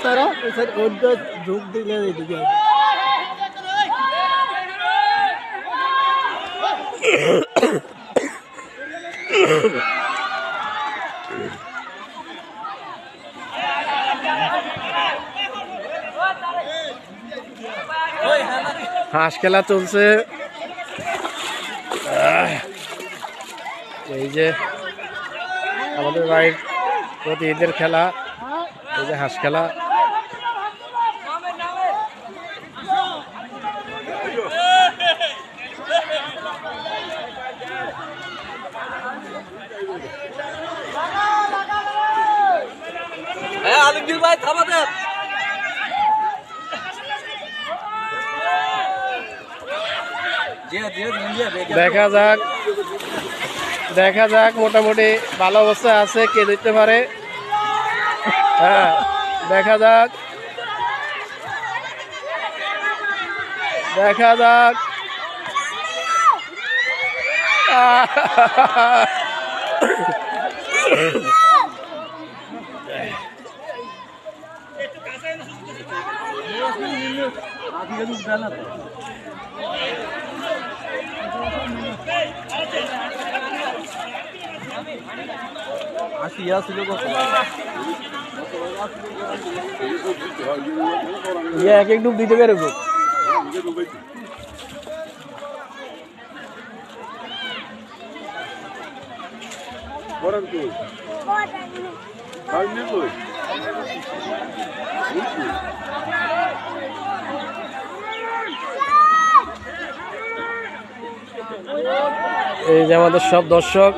তারা ওদের ঝুঁক দিলে এদিকে হাঁস খেলা চলছে। এই যে আমাদের বাড়ির প্রতি ঈদের খেলা, এই যে হাঁস খেলা। আলমগীর ভাই থামা দেন। দেখা যাক মোটামুটি ভালো অবস্থায় আছে, কে দিতে পারে। হ্যাঁ দেখা যাক এক এক ডুব দিতে পারবো। এই যে আমাদের সব দর্শক